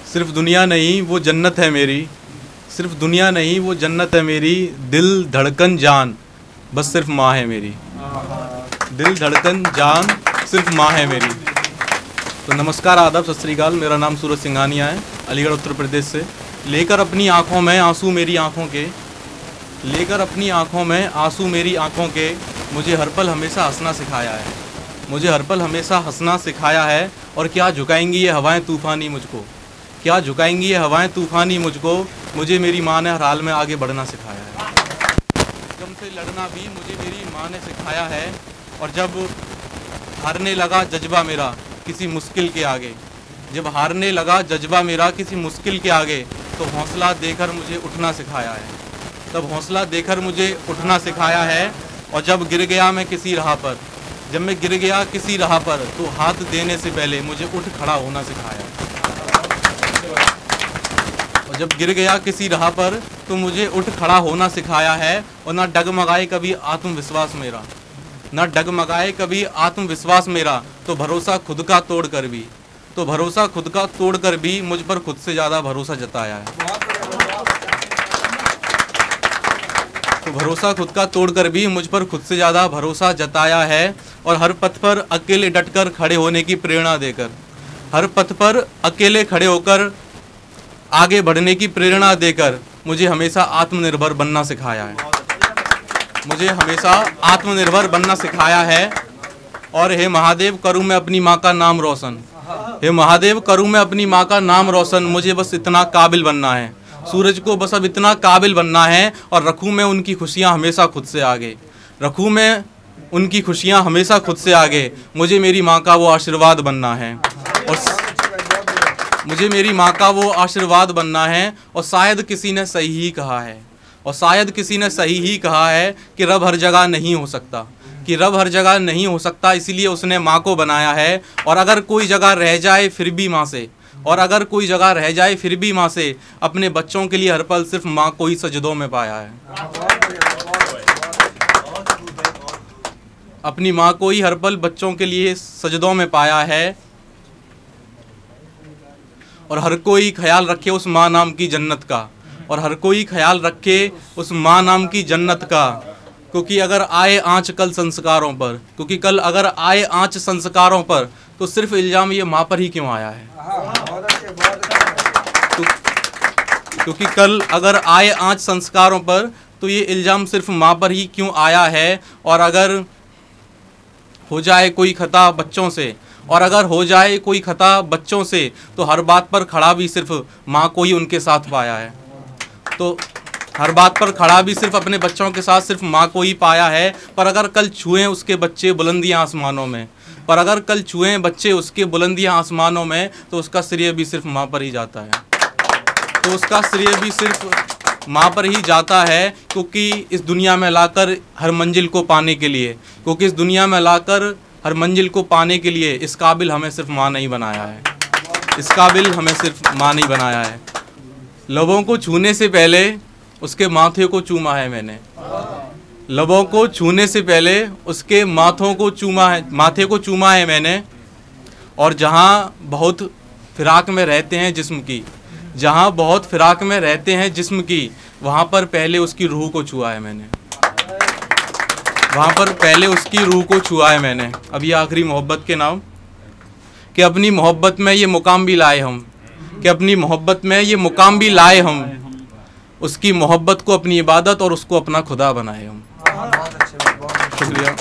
सिर्फ दुनिया नहीं वो जन्नत है मेरी, सिर्फ दुनिया नहीं वो जन्नत है मेरी, दिल धड़कन जान बस सिर्फ माँ है मेरी, दिल धड़कन जान सिर्फ माँ है मेरी। तो नमस्कार, आदाब, सत श्री अकाल। मेरा नाम सूरज सिंघानिया है, अलीगढ़ उत्तर प्रदेश से। लेकर अपनी आँखों में आंसू मेरी आँखों के, लेकर अपनी आँखों में आंसू मेरी आँखों के, मुझे हर पल हमेशा हंसना सिखाया है, मुझे हर पल हमेशा हंसना सिखाया है। और क्या झुकाएंगी ये हवाएं तूफ़ानी मुझको, क्या झुकाएंगी ये हवाएं तूफ़ानी मुझको, मुझे मेरी माँ ने हर हाल में आगे बढ़ना सिखाया है। गम से लड़ना भी मुझे मेरी माँ ने सिखाया है। और जब हारने लगा जज्बा मेरा किसी मुश्किल के आगे, जब हारने लगा जज्बा मेरा किसी मुश्किल के आगे, तो हौसला देकर मुझे उठना सिखाया है, तब हौसला देकर मुझे उठना सिखाया है। और जब गिर गया मैं किसी राह पर, जब मैं गिर गया किसी राह पर, तो हाथ देने से पहले मुझे उठ खड़ा होना सिखाया है। और जब गिर गया किसी राह पर तो मुझे उठ खड़ा होना सिखाया है। और ना डगमगाए कभी आत्मविश्वास मेरा, ना डगमगाए कभी आत्मविश्वास मेरा, तो भरोसा खुद का तोड़ कर भी, तो भरोसा खुद का तोड़ कर भी मुझ पर खुद से ज़्यादा भरोसा जताया है। तो भरोसा खुद का तोड़कर भी मुझ पर खुद से ज़्यादा भरोसा जताया है। और हर पथ पर अकेले डटकर खड़े होने की प्रेरणा देकर, हर पथ पर अकेले खड़े होकर आगे बढ़ने की प्रेरणा देकर मुझे हमेशा आत्मनिर्भर बनना सिखाया है, मुझे हमेशा आत्मनिर्भर बनना सिखाया है। और हे महादेव करूँ मैं अपनी माँ का नाम रोशन, हे महादेव करूँ मैं अपनी माँ का नाम रोशन, मुझे बस इतना काबिल बनना है, सूरज को बस अब इतना काबिल बनना है। और रखूँ मैं उनकी खुशियाँ हमेशा खुद से आगे, रखूँ मैं उनकी खुशियाँ हमेशा खुद से आगे, मुझे मेरी माँ का वो आशीर्वाद बनना है। और मुझे मेरी माँ का वो आशीर्वाद बनना है। और शायद किसी ने सही ही कहा है, और शायद किसी ने सही ही कहा है कि रब हर जगह नहीं हो सकता, कि रब हर जगह नहीं हो सकता, इसीलिए उसने माँ को बनाया है। और अगर कोई जगह रह जाए फिर भी माँ से, और अगर कोई जगह रह जाए फिर भी माँ से, अपने बच्चों के लिए हर पल सिर्फ माँ को ही सजदों में पाया है, अपनी माँ को ही हर पल बच्चों के लिए सजदों में पाया है। और हर कोई ख्याल रखे उस माँ नाम की जन्नत का, और हर कोई ख्याल रखे उस माँ नाम की जन्नत का। क्योंकि अगर आए आँच कल संस्कारों पर, क्योंकि कल अगर आए आँच संस्कारों पर, तो सिर्फ इल्ज़ाम ये माँ पर ही क्यों आया है। क्योंकि कल अगर आए आँच संस्कारों पर, तो ये इल्ज़ाम सिर्फ माँ पर ही क्यों आया है। और अगर हो जाए कोई खता बच्चों से, और अगर हो जाए कोई खता बच्चों से, तो हर बात पर खड़ा भी सिर्फ माँ को ही उनके साथ पाया है। तो हर बात पर खड़ा भी सिर्फ अपने बच्चों के साथ सिर्फ माँ को ही पाया है। पर अगर कल छुएं उसके बच्चे बुलंदियाँ आसमानों में, पर अगर कल छुएं बच्चे उसके बुलंदियाँ आसमानों में, तो उसका श्रेय भी सिर्फ माँ पर ही जाता है, तो उसका श्रेय भी सिर्फ माँ पर ही जाता है। क्योंकि इस दुनिया में लाकर हर मंजिल को पाने के लिए, क्योंकि इस दुनिया में लाकर हर मंजिल को पाने के लिए इस काबिल हमें सिर्फ माँ नहीं बनाया है, इस काबिल हमें सिर्फ माँ नहीं बनाया है। लबों को छूने से पहले उसके माथे को चूमा है मैंने, लबों को छूने से पहले उसके माथों को चूमा है, माथे को चूमा है मैंने। और जहाँ बहुत फिराक में रहते हैं जिस्म की, जहाँ बहुत फिराक में रहते हैं जिस्म की, वहाँ पर पहले उसकी रूह को छुआ है मैंने, वहाँ पर पहले उसकी रूह को छुआ है मैंने। अब ये आखिरी मोहब्बत के नाम, कि अपनी मोहब्बत में ये मुकाम भी लाए हम, कि अपनी मोहब्बत में ये मुकाम भी लाए हम, उसकी मोहब्बत को अपनी इबादत और उसको अपना खुदा बनाए हम। शुक्रिया।